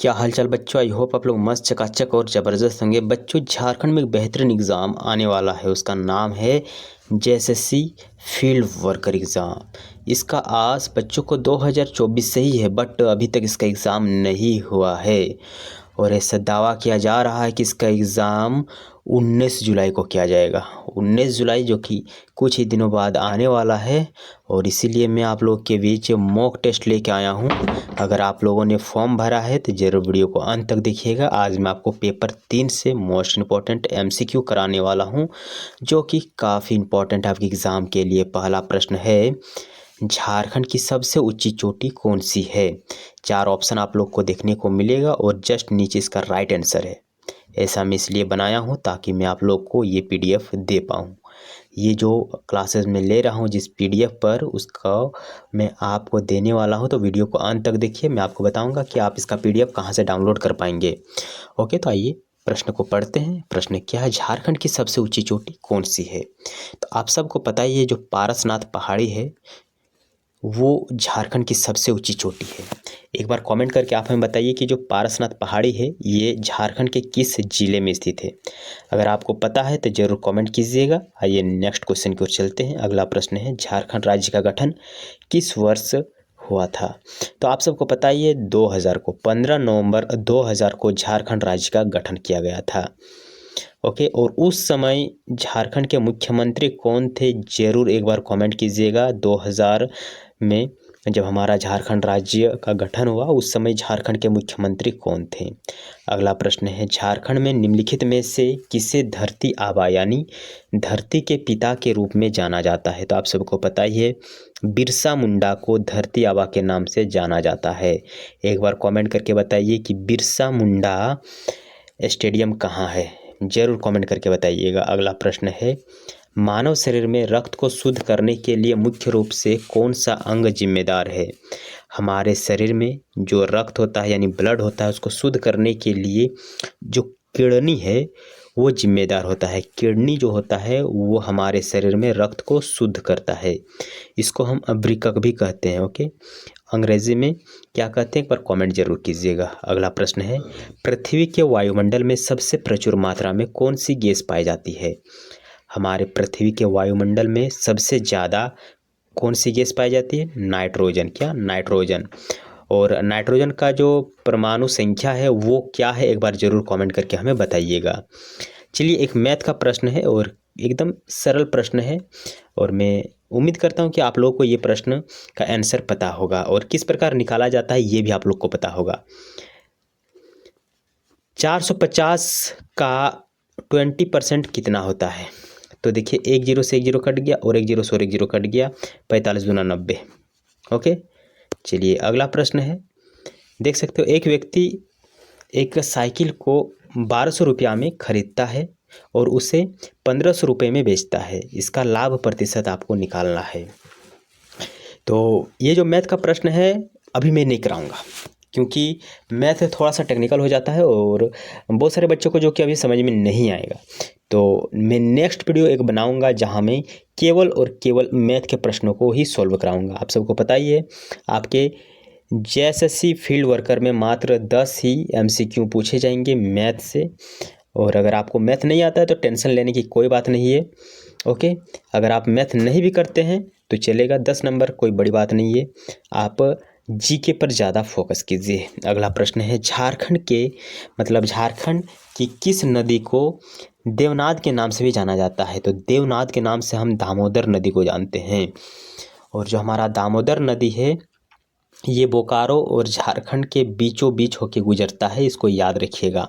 क्या हालचाल बच्चों। आई होप आप लोग मस्त चकाचक और ज़बरदस्त होंगे। बच्चों झारखंड में एक बेहतरीन एग्ज़ाम आने वाला है, उसका नाम है जेएसएससी फील्ड वर्कर एग्ज़ाम। इसका आस बच्चों को 2024 से ही है, बट अभी तक इसका एग्ज़ाम नहीं हुआ है और ऐसा दावा किया जा रहा है कि इसका एग्ज़ाम 19 जुलाई को किया जाएगा। 19 जुलाई जो कि कुछ ही दिनों बाद आने वाला है और इसीलिए मैं आप लोग के बीच मॉक टेस्ट लेके आया हूँ। अगर आप लोगों ने फॉर्म भरा है तो ज़रूर वीडियो को अंत तक देखिएगा। आज मैं आपको पेपर 3 से मोस्ट इम्पॉर्टेंट एमसीक्यू कराने वाला हूँ, जो कि काफ़ी इम्पॉर्टेंट है आपके एग्ज़ाम के लिए। पहला प्रश्न है, झारखंड की सबसे ऊंची चोटी कौन सी है? 4 ऑप्शन आप लोग को देखने को मिलेगा और जस्ट नीचे इसका राइट आंसर है। ऐसा मैं इसलिए बनाया हूँ ताकि मैं आप लोग को ये पीडीएफ दे पाऊँ। ये जो क्लासेस में ले रहा हूँ जिस पीडीएफ पर, उसका मैं आपको देने वाला हूँ, तो वीडियो को अंत तक देखिए। मैं आपको बताऊँगा कि आप इसका पीडीएफ कहाँ से डाउनलोड कर पाएंगे। ओके, तो आइए प्रश्न को पढ़ते हैं। प्रश्न क्या है, झारखंड की सबसे ऊंची चोटी कौन सी है? तो आप सबको पता ही है, जो पारसनाथ पहाड़ी है वो झारखंड की सबसे ऊंची चोटी है। एक बार कमेंट करके आप हमें बताइए कि जो पारसनाथ पहाड़ी है ये झारखंड के किस जिले में स्थित है। अगर आपको पता है तो ज़रूर कमेंट कीजिएगा। आइए नेक्स्ट क्वेश्चन की ओर चलते हैं। अगला प्रश्न है, झारखंड राज्य का गठन किस वर्ष हुआ था? तो आप सबको पता ही है 2000 को 15 नवंबर 2000 को झारखंड राज्य का गठन किया गया था। ओके, और उस समय झारखंड के मुख्यमंत्री कौन थे? ज़रूर एक बार कमेंट कीजिएगा। 2000 में जब हमारा झारखंड राज्य का गठन हुआ उस समय झारखंड के मुख्यमंत्री कौन थे? अगला प्रश्न है, झारखंड में निम्नलिखित में से किसे धरती आबा यानी धरती के पिता के रूप में जाना जाता है? तो आप सबको पता ही है बिरसा मुंडा को धरती आबा के नाम से जाना जाता है। एक बार कमेंट करके बताइए कि बिरसा मुंडा स्टेडियम कहाँ है? जरूर कमेंट करके बताइएगा। अगला प्रश्न है, मानव शरीर में रक्त को शुद्ध करने के लिए मुख्य रूप से कौन सा अंग जिम्मेदार है? हमारे शरीर में जो रक्त होता है यानी ब्लड होता है, उसको शुद्ध करने के लिए जो किडनी है वो जिम्मेदार होता है। किडनी जो होता है वो हमारे शरीर में रक्त को शुद्ध करता है। इसको हम अब्रिकक भी कहते हैं। ओके, अंग्रेजी में क्या कहते हैं, एक बार कमेंट जरूर कीजिएगा। अगला प्रश्न है, पृथ्वी के वायुमंडल में सबसे प्रचुर मात्रा में कौन सी गैस पाई जाती है? हमारे पृथ्वी के वायुमंडल में सबसे ज़्यादा कौन सी गैस पाई जाती है? नाइट्रोजन। क्या? नाइट्रोजन। और नाइट्रोजन का जो परमाणु संख्या है वो क्या है? एक बार ज़रूर कमेंट करके हमें बताइएगा। चलिए, एक मैथ का प्रश्न है और एकदम सरल प्रश्न है और मैं उम्मीद करता हूँ कि आप लोगों को ये प्रश्न का आंसर पता होगा और किस प्रकार निकाला जाता है ये भी आप लोग को पता होगा। 450 का 20% कितना होता है? तो देखिए, एक जीरो से एक जीरो कट गया और एक जीरो से और एक जीरो कट गया, 45 दूना 90। ओके, चलिए अगला प्रश्न है। देख सकते हो, एक व्यक्ति एक साइकिल को 1200 रुपया में खरीदता है और उसे 1500 रुपये में बेचता है। इसका लाभ प्रतिशत आपको निकालना है। तो ये जो मैथ का प्रश्न है अभी मैं नहीं कराऊंगा, क्योंकि मैथ थोड़ा सा टेक्निकल हो जाता है और बहुत सारे बच्चों को जो कि अभी समझ में नहीं आएगा। तो मैं नेक्स्ट वीडियो एक बनाऊंगा जहां मैं केवल और केवल मैथ के प्रश्नों को ही सॉल्व कराऊंगा। आप सबको पता ही है, आपके जेएसएससी फील्ड वर्कर में मात्र 10 ही एमसीक्यू पूछे जाएंगे मैथ से। और अगर आपको मैथ नहीं आता है तो टेंशन लेने की कोई बात नहीं है। ओके, अगर आप मैथ नहीं भी करते हैं तो चलेगा, 10 नंबर कोई बड़ी बात नहीं है। आप जीके पर ज़्यादा फोकस कीजिए। अगला प्रश्न है, झारखंड की किस नदी को देवनाद के नाम से भी जाना जाता है? तो देवनाद के नाम से हम दामोदर नदी को जानते हैं। और जो हमारा दामोदर नदी है ये बोकारो और झारखंड के बीचों बीच होके गुजरता है, इसको याद रखिएगा।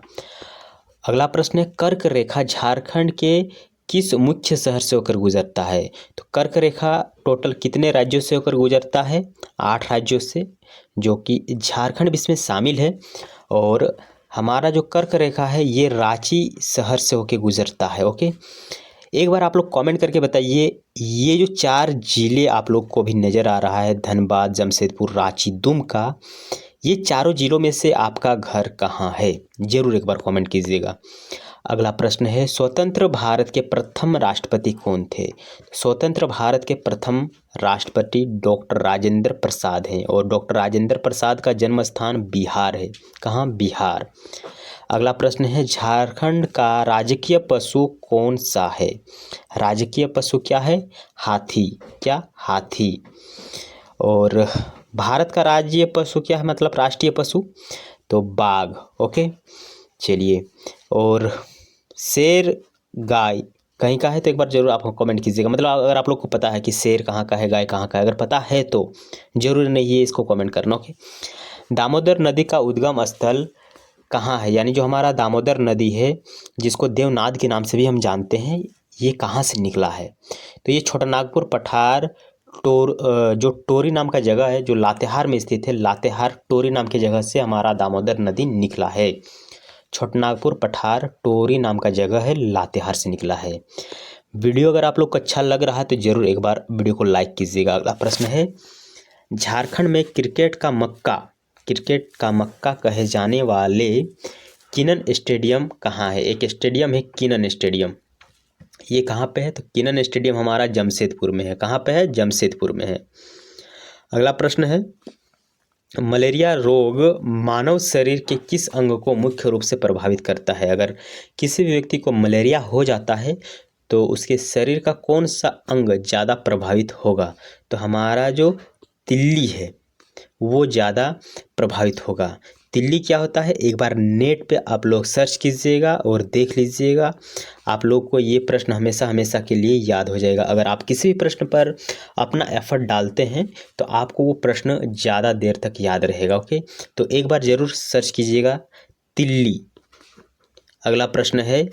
अगला प्रश्न है, कर्क रेखा झारखंड के किस मुख्य शहर से होकर गुजरता है? तो कर्क रेखा टोटल कितने राज्यों से होकर गुजरता है? 8 राज्यों से, जो कि झारखंड भी इसमें शामिल है। और हमारा जो कर्क रेखा है ये रांची शहर से होकर गुजरता है। ओके, एक बार आप लोग कमेंट करके बताइए, ये जो 4 जिले आप लोग को भी नज़र आ रहा है, धनबाद, जमशेदपुर, रांची, दुमका, ये चारों जिलों में से आपका घर कहाँ है? जरूर एक बार कमेंट कीजिएगा। अगला प्रश्न है स्वतंत्र भारत के प्रथम राष्ट्रपति कौन थे? स्वतंत्र भारत के प्रथम राष्ट्रपति डॉक्टर राजेंद्र प्रसाद हैं और डॉक्टर राजेंद्र प्रसाद का जन्म स्थान बिहार है। कहाँ? बिहार। अगला प्रश्न है झारखंड का राजकीय पशु कौन सा है? राजकीय पशु क्या है? हाथी। क्या? हाथी। और भारत का राज्य पशु क्या है, मतलब राष्ट्रीय पशु? तो बाघ। ओके, चलिए। और शेर गाय कहीं का है तो एक बार जरूर आप कमेंट कीजिएगा। मतलब अगर आप लोग को पता है कि शेर कहाँ का है, गाय कहाँ का है, अगर पता है तो जरूर नहीं है इसको कमेंट करना। ओके। दामोदर नदी का उद्गम स्थल कहाँ है? यानी जो हमारा दामोदर नदी है जिसको देवनाद के नाम से भी हम जानते हैं, ये कहाँ से निकला है? तो ये छोटानागपुर पठार जो टोरी नाम का जगह है जो लातेहार में स्थित है, लातेहार टोरी नाम की जगह से हमारा दामोदर नदी निकला है। छोटानागपुर पठार टोरी नाम का जगह है, लातेहार से निकला है। वीडियो अगर आप लोग को अच्छा लग रहा है तो जरूर एक बार वीडियो को लाइक कीजिएगा। अगला प्रश्न है झारखंड में क्रिकेट का मक्का कहे जाने वाले किनन स्टेडियम कहाँ है? एक स्टेडियम है किनन स्टेडियम, ये कहाँ पे है? तो किनन स्टेडियम हमारा जमशेदपुर में है। कहाँ पे है? जमशेदपुर में है। अगला प्रश्न है मलेरिया रोग मानव शरीर के किस अंग को मुख्य रूप से प्रभावित करता है? अगर किसी भी व्यक्ति को मलेरिया हो जाता है तो उसके शरीर का कौन सा अंग ज़्यादा प्रभावित होगा? तो हमारा जो तिल्ली है वो ज़्यादा प्रभावित होगा। तिल्ली क्या होता है, एक बार नेट पे आप लोग सर्च कीजिएगा और देख लीजिएगा, आप लोग को ये प्रश्न हमेशा हमेशा के लिए याद हो जाएगा। अगर आप किसी भी प्रश्न पर अपना एफर्ट डालते हैं तो आपको वो प्रश्न ज़्यादा देर तक याद रहेगा। ओके, तो एक बार ज़रूर सर्च कीजिएगा तिल्ली। अगला प्रश्न है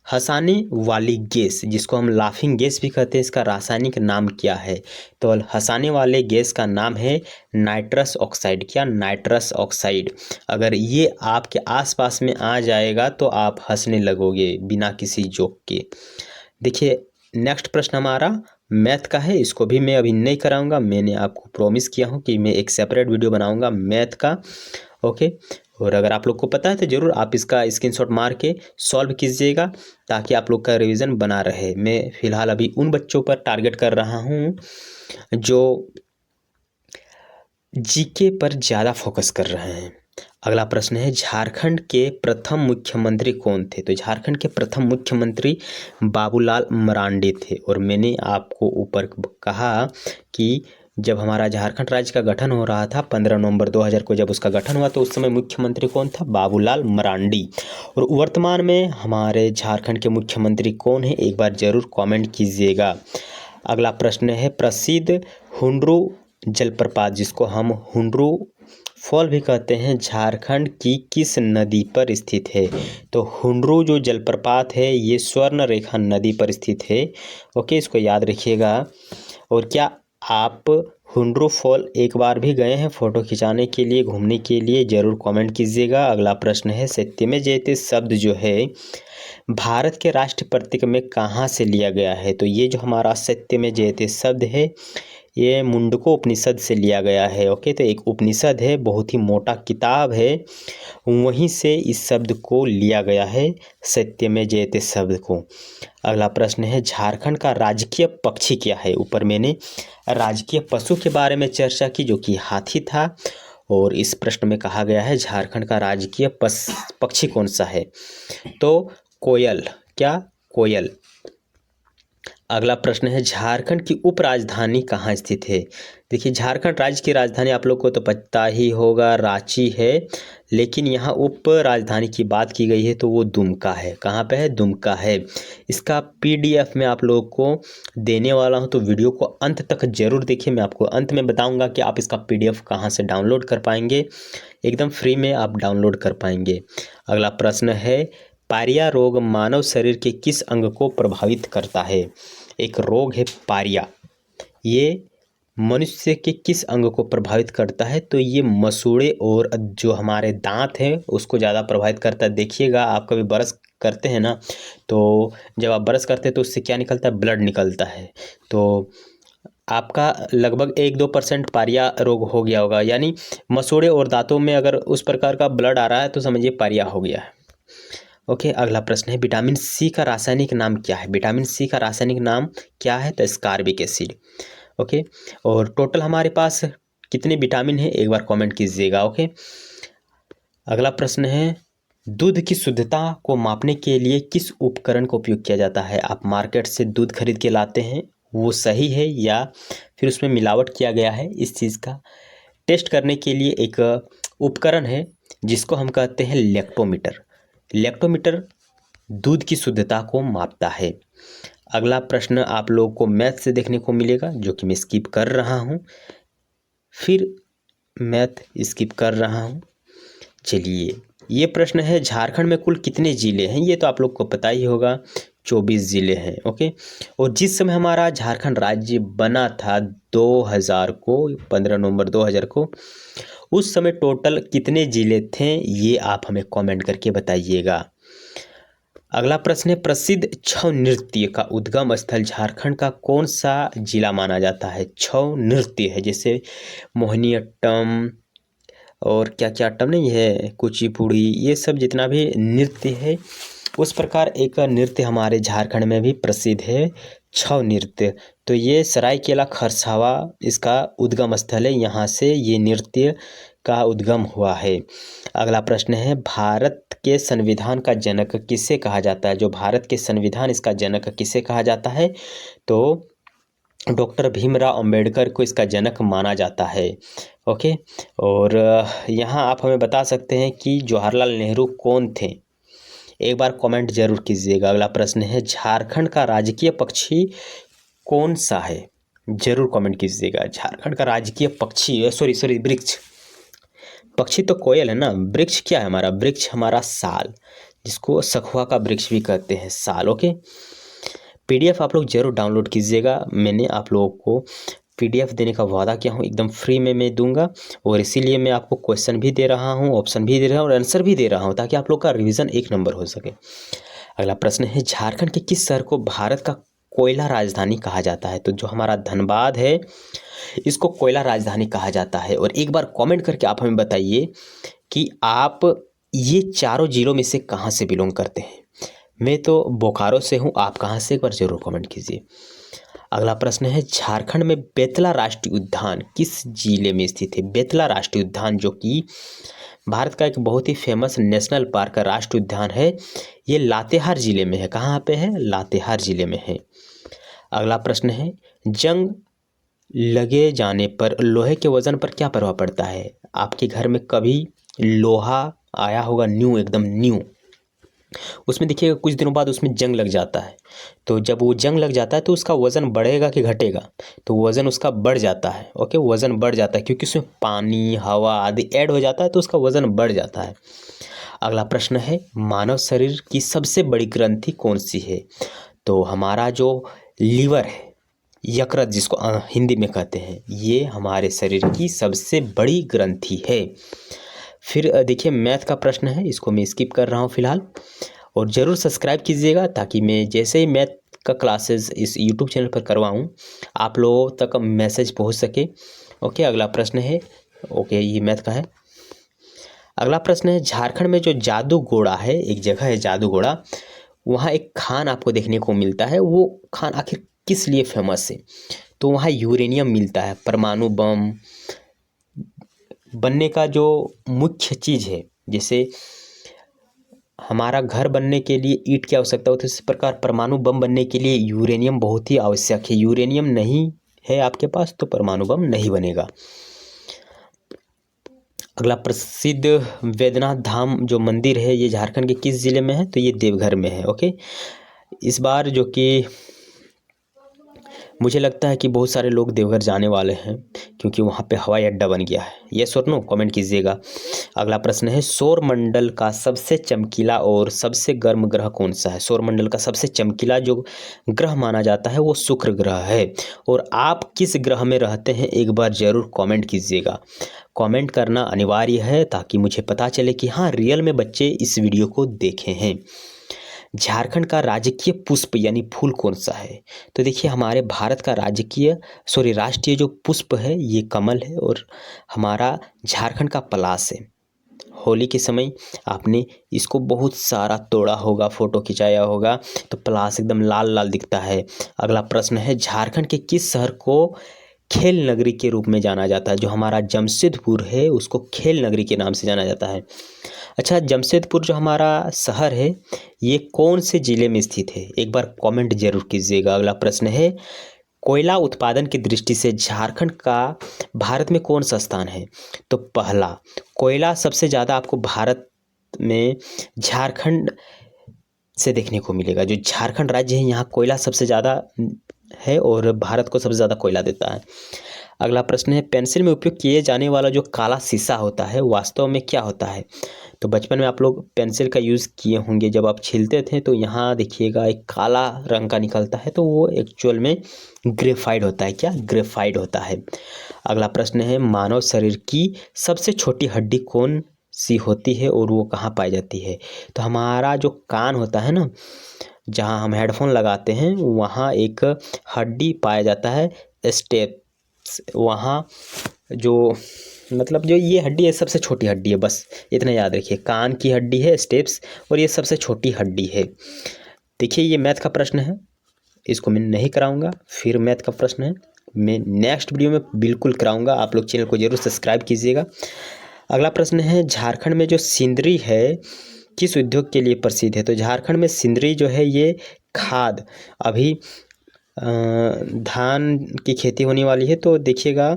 हंसाने वाली गैस जिसको हम लाफिंग गैस भी कहते हैं, इसका रासायनिक नाम क्या है? तो हंसाने वाले गैस का नाम है नाइट्रस ऑक्साइड। क्या? Nitrous oxide. अगर ये आपके आसपास में आ जाएगा तो आप हंसने लगोगे बिना किसी जोक के। देखिए नेक्स्ट प्रश्न हमारा मैथ का है, इसको भी मैं अभी नहीं कराऊंगा, मैंने आपको प्रॉमिस किया हूँ कि मैं एक सेपरेट वीडियो बनाऊंगा मैथ का। ओके, और अगर आप लोग को पता है तो ज़रूर आप इसका स्क्रीनशॉट मार के सॉल्व कीजिएगा ताकि आप लोग का रिवीजन बना रहे। मैं फ़िलहाल अभी उन बच्चों पर टारगेट कर रहा हूँ जो जीके पर ज़्यादा फोकस कर रहे हैं। अगला प्रश्न है झारखंड के प्रथम मुख्यमंत्री कौन थे? तो झारखंड के प्रथम मुख्यमंत्री बाबूलाल मरांडी थे। और मैंने आपको ऊपर कहा कि जब हमारा झारखंड राज्य का गठन हो रहा था 15 नवंबर 2000 को जब उसका गठन हुआ तो उस समय मुख्यमंत्री कौन था? बाबूलाल मरांडी। और वर्तमान में हमारे झारखंड के मुख्यमंत्री कौन है? एक बार जरूर कमेंट कीजिएगा। अगला प्रश्न है प्रसिद्ध हुंड्रू जलप्रपात जिसको हम हुंड्रू फॉल भी कहते हैं, झारखंड की किस नदी पर स्थित है? तो हुंड्रू जो जलप्रपात है ये स्वर्ण रेखा नदी पर स्थित है। ओके, इसको याद रखिएगा। और क्या आप हुंड्रू फॉल एक बार भी गए हैं फोटो खिंचाने के लिए, घूमने के लिए? जरूर कमेंट कीजिएगा। अगला प्रश्न है सत्यमेव जयते शब्द जो है भारत के राष्ट्रीय प्रतीक में कहाँ से लिया गया है? तो ये जो हमारा सत्यमेव जयते शब्द है ये मुंडको उपनिषद से लिया गया है। ओके, तो एक उपनिषद है, बहुत ही मोटा किताब है, वहीं से इस शब्द को लिया गया है, सत्यमेव जयते शब्द को। अगला प्रश्न है झारखंड का राजकीय पक्षी क्या है? ऊपर मैंने राजकीय पशु के बारे में चर्चा की जो कि हाथी था, और इस प्रश्न में कहा गया है झारखंड का राजकीय पक्षी कौन सा है? तो कोयल। क्या? कोयल। अगला प्रश्न है झारखंड की उपराजधानी कहाँ स्थित है? देखिए झारखंड राज्य की राजधानी आप लोग को तो पता ही होगा, रांची है, लेकिन यहाँ उप राजधानी की बात की गई है तो वो दुमका है। कहाँ पे है? दुमका है। इसका पीडीएफ मैं आप लोगों को देने वाला हूँ, तो वीडियो को अंत तक जरूर देखिए। मैं आपको अंत में बताऊँगा कि आप इसका पीडीएफ कहाँ से डाउनलोड कर पाएंगे, एकदम फ्री में आप डाउनलोड कर पाएंगे। अगला प्रश्न है पायरिया रोग मानव शरीर के किस अंग को प्रभावित करता है? एक रोग है पायरिया, ये मनुष्य के किस अंग को प्रभावित करता है? तो ये मसूड़े और जो हमारे दांत हैं उसको ज़्यादा प्रभावित करता है। देखिएगा आप कभी ब्रश करते हैं ना, तो जब आप ब्रश करते हैं तो उससे क्या निकलता है? ब्लड निकलता है। तो आपका लगभग 1-2% पायरिया रोग हो गया होगा, यानी मसूड़े और दांतों में अगर उस प्रकार का ब्लड आ रहा है तो समझिए पायरिया हो गया है। ओके, अगला प्रश्न है विटामिन सी का रासायनिक नाम क्या है? विटामिन सी का रासायनिक नाम क्या है? तो स्कारबिक एसिड। ओके, और टोटल हमारे पास कितने विटामिन है एक बार कमेंट कीजिएगा। ओके, अगला प्रश्न है दूध की शुद्धता को मापने के लिए किस उपकरण का उपयोग किया जाता है? आप मार्केट से दूध खरीद के लाते हैं, वो सही है या फिर उसमें मिलावट किया गया है? इस चीज़ का टेस्ट करने के लिए एक उपकरण है जिसको हम कहते हैं लैक्टोमीटर। लैक्टोमीटर दूध की शुद्धता को मापता है। अगला प्रश्न आप लोगों को मैथ से देखने को मिलेगा, जो कि मैं स्किप कर रहा हूँ, फिर मैथ स्किप कर रहा हूँ। चलिए, ये प्रश्न है झारखंड में कुल कितने ज़िले हैं? ये तो आप लोग को पता ही होगा, 24 ज़िले हैं। ओके, और जिस समय हमारा झारखंड राज्य बना था 2000 को, 15 नवंबर 2000 को, उस समय टोटल कितने ज़िले थे? ये आप हमें कमेंट करके बताइएगा। अगला प्रश्न है प्रसिद्ध छऊ नृत्य का उद्गम स्थल झारखंड का कौन सा जिला माना जाता है? छऊ नृत्य है जैसे मोहिनीअट्टम और क्या क्या अट्टम नहीं है, कुचिपुड़ी, ये सब जितना भी नृत्य है, उस प्रकार एक नृत्य हमारे झारखंड में भी प्रसिद्ध है, छऊ नृत्य। तो ये सरायकेला खरसावा इसका उद्गम स्थल है, यहाँ से ये नृत्य का उद्गम हुआ है। अगला प्रश्न है भारत के संविधान का जनक किसे कहा जाता है? जो भारत के संविधान इसका जनक किसे कहा जाता है? तो डॉक्टर भीमराव अंबेडकर को इसका जनक माना जाता है। ओके, और यहाँ आप हमें बता सकते हैं कि जवाहरलाल नेहरू कौन थे? एक बार कमेंट जरूर कीजिएगा। अगला प्रश्न है झारखंड का राजकीय पक्षी कौन सा है? जरूर कमेंट कीजिएगा। झारखंड का राजकीय पक्षी सॉरी वृक्ष, पक्षी तो कोयल है ना, वृक्ष क्या है हमारा? वृक्ष हमारा साल, जिसको सखुआ का वृक्ष भी कहते हैं, साल। ओके, पीडीएफ आप लोग जरूर डाउनलोड कीजिएगा। मैंने आप लोगों को पीडीएफ देने का वादा किया हूँ, एकदम फ्री में मैं दूंगा, और इसीलिए मैं आपको क्वेश्चन भी दे रहा हूँ, ऑप्शन भी दे रहा हूँ और आंसर भी दे रहा हूँ, ताकि आप लोग का रिवीजन एक नंबर हो सके। अगला प्रश्न है झारखंड के किस शहर को भारत का कोयला राजधानी कहा जाता है? तो जो हमारा धनबाद है, इसको कोयला राजधानी कहा जाता है। और एक बार कमेंट करके आप हमें बताइए कि आप ये चारों जिलों में से कहाँ से बिलोंग करते हैं। मैं तो बोकारो से हूँ, आप कहाँ से? एक बार जरूर कमेंट कीजिए। अगला प्रश्न है झारखंड में बेतला राष्ट्रीय उद्यान किस जिले में स्थित है? बेतला राष्ट्रीय उद्यान जो कि भारत का एक बहुत ही फेमस नेशनल पार्क का राष्ट्रीय उद्यान है, ये लातेहार जिले में है। कहाँ पे है? लातेहार जिले में है। अगला प्रश्न है जंग लगे जाने पर लोहे के वजन पर क्या प्रभाव पड़ता है? आपके घर में कभी लोहा आया होगा, न्यू, एकदम न्यू, उसमें देखिएगा कुछ दिनों बाद उसमें जंग लग जाता है, तो जब वो जंग लग जाता है तो उसका वज़न बढ़ेगा कि घटेगा? तो वज़न उसका बढ़ जाता है। ओके, वज़न बढ़ जाता है क्योंकि उसमें पानी, हवा आदि ऐड हो जाता है, तो उसका वज़न बढ़ जाता है। अगला प्रश्न है मानव शरीर की सबसे बड़ी ग्रंथि कौन सी है? तो हमारा जो लीवर है, यकृत जिसको हिंदी में कहते हैं, ये हमारे शरीर की सबसे बड़ी ग्रंथि है। फिर देखिए मैथ का प्रश्न है, इसको मैं स्किप कर रहा हूँ फिलहाल, और ज़रूर सब्सक्राइब कीजिएगा ताकि मैं जैसे ही मैथ का क्लासेस इस यूट्यूब चैनल पर करवाऊँ आप लोगों तक मैसेज पहुँच सके। ओके, अगला प्रश्न है, ओके ये मैथ का है। अगला प्रश्न है झारखंड में जो जादूगोड़ा है, एक जगह है जादूगोड़ा, वहाँ एक खान आपको देखने को मिलता है, वो खान आखिर किस लिए फेमस है? तो वहाँ यूरेनियम मिलता है, परमाणु बम बनने का जो मुख्य चीज़ है। जैसे हमारा घर बनने के लिए ईंट की आवश्यकता होती है, इसी प्रकार परमाणु बम बनने के लिए यूरेनियम बहुत ही आवश्यक है। यूरेनियम नहीं है आपके पास तो परमाणु बम नहीं बनेगा। अगला प्रसिद्ध वैद्यनाथ धाम जो मंदिर है, ये झारखंड के किस जिले में है? तो ये देवघर में है। ओके, इस बार जो कि मुझे लगता है कि बहुत सारे लोग देवघर जाने वाले हैं, क्योंकि वहाँ पे हवाई अड्डा बन गया है। यस और नो कमेंट कीजिएगा। अगला प्रश्न है सौर मंडल का सबसे चमकीला और सबसे गर्म ग्रह कौन सा है? सौर मंडल का सबसे चमकीला जो ग्रह माना जाता है वो शुक्र ग्रह है। और आप किस ग्रह में रहते हैं एक बार जरूर कमेंट कीजिएगा। कमेंट करना अनिवार्य है ताकि मुझे पता चले कि हाँ रियल में बच्चे इस वीडियो को देखे हैं। झारखंड का राजकीय पुष्प यानी फूल कौन सा है? तो देखिए हमारे भारत का राष्ट्रीय जो पुष्प है ये कमल है, और हमारा झारखंड का पलाश है। होली के समय आपने इसको बहुत सारा तोड़ा होगा, फ़ोटो खिंचाया होगा, तो प्लास एकदम लाल लाल दिखता है। अगला प्रश्न है, झारखंड के किस शहर को खेल नगरी के रूप में जाना जाता है? जो हमारा जमशेदपुर है उसको खेल नगरी के नाम से जाना जाता है। अच्छा, जमशेदपुर जो हमारा शहर है ये कौन से ज़िले में स्थित है? एक बार कमेंट जरूर कीजिएगा। अगला प्रश्न है, कोयला उत्पादन की दृष्टि से झारखंड का भारत में कौन सा स्थान है? तो पहला, कोयला सबसे ज़्यादा आपको भारत में झारखंड से देखने को मिलेगा। जो झारखंड राज्य है यहाँ कोयला सबसे ज़्यादा है और भारत को सबसे ज़्यादा कोयला देता है। अगला प्रश्न है, पेंसिल में उपयोग किए जाने वाला जो काला शीशा होता है वास्तव में क्या होता है? तो बचपन में आप लोग पेंसिल का यूज़ किए होंगे, जब आप छीलते थे तो यहाँ देखिएगा एक काला रंग का निकलता है, तो वो एक्चुअल में ग्रेफाइट होता है। क्या? ग्रेफाइट होता है। अगला प्रश्न है, मानव शरीर की सबसे छोटी हड्डी कौन सी होती है और वो कहाँ पाई जाती है? तो हमारा जो कान होता है ना, जहाँ हम हेडफोन लगाते हैं वहाँ एक हड्डी पाया जाता है स्टेप्स। वहाँ जो मतलब जो ये हड्डी है सबसे छोटी हड्डी है, बस इतना याद रखिए। कान की हड्डी है स्टेप्स और ये सबसे छोटी हड्डी है। देखिए ये मैथ का प्रश्न है, इसको मैं नहीं कराऊंगा। फिर मैथ का प्रश्न है, मैं नेक्स्ट वीडियो में बिल्कुल कराऊंगा। आप लोग चैनल को जरूर सब्सक्राइब कीजिएगा। अगला प्रश्न है, झारखंड में जो सिंदरी है किस उद्योग के लिए प्रसिद्ध है? तो झारखंड में सिंदरी जो है ये खाद, अभी धान की खेती होने वाली है तो देखिएगा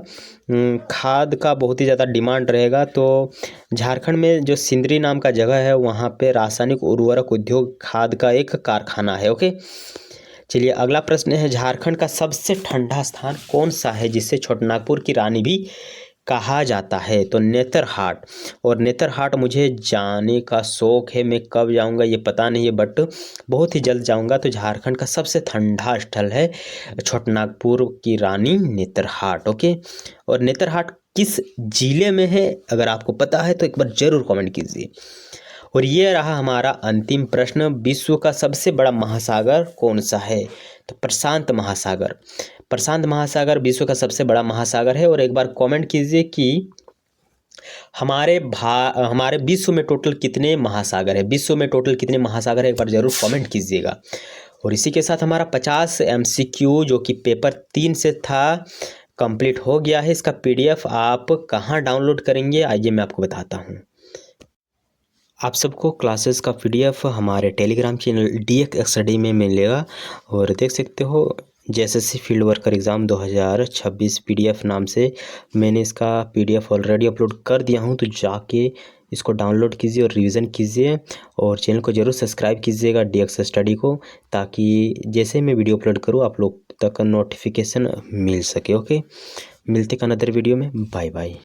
खाद का बहुत ही ज़्यादा डिमांड रहेगा। तो झारखंड में जो सिंदरी नाम का जगह है वहाँ पे रासायनिक उर्वरक उद्योग खाद का एक कारखाना है। ओके, चलिए अगला प्रश्न है, झारखंड का सबसे ठंडा स्थान कौन सा है जिसे छोटानागपुर की रानी भी कहा जाता है? तो नेतरहाट। और नेतरहाट मुझे जाने का शौक है, मैं कब जाऊंगा ये पता नहीं है बट बहुत ही जल्द जाऊंगा। तो झारखंड का सबसे ठंडा स्थल है छोटानागपुर की रानी नेतरहाट। ओके, और नेतरहाट किस जिले में है? अगर आपको पता है तो एक बार जरूर कमेंट कीजिए। और ये रहा हमारा अंतिम प्रश्न, विश्व का सबसे बड़ा महासागर कौन सा है? तो प्रशांत महासागर। प्रशांत महासागर विश्व का सबसे बड़ा महासागर है। और एक बार कमेंट कीजिए कि हमारे विश्व में टोटल कितने महासागर है? विश्व में टोटल कितने महासागर है एक बार जरूर कमेंट कीजिएगा। और इसी के साथ हमारा 50 MCQ जो कि पेपर 3 से था कंप्लीट हो गया है। इसका PDF आप कहाँ डाउनलोड करेंगे आइए मैं आपको बताता हूँ। आप सबको क्लासेस का PDF हमारे टेलीग्राम चैनल DX स्टडी में मिलेगा। और देख सकते हो JSSC field worker exam 2026 PDF नाम से मैंने इसका PDF ऑलरेडी अपलोड कर दिया हूं, तो जाके इसको डाउनलोड कीजिए और रिवीजन कीजिए। और चैनल को ज़रूर सब्सक्राइब कीजिएगा DX स्टडी को, ताकि जैसे मैं वीडियो अपलोड करूँ आप लोग तक नोटिफिकेशन मिल सके। ओके, मिलते हैं अनदर वीडियो में। Bye bye.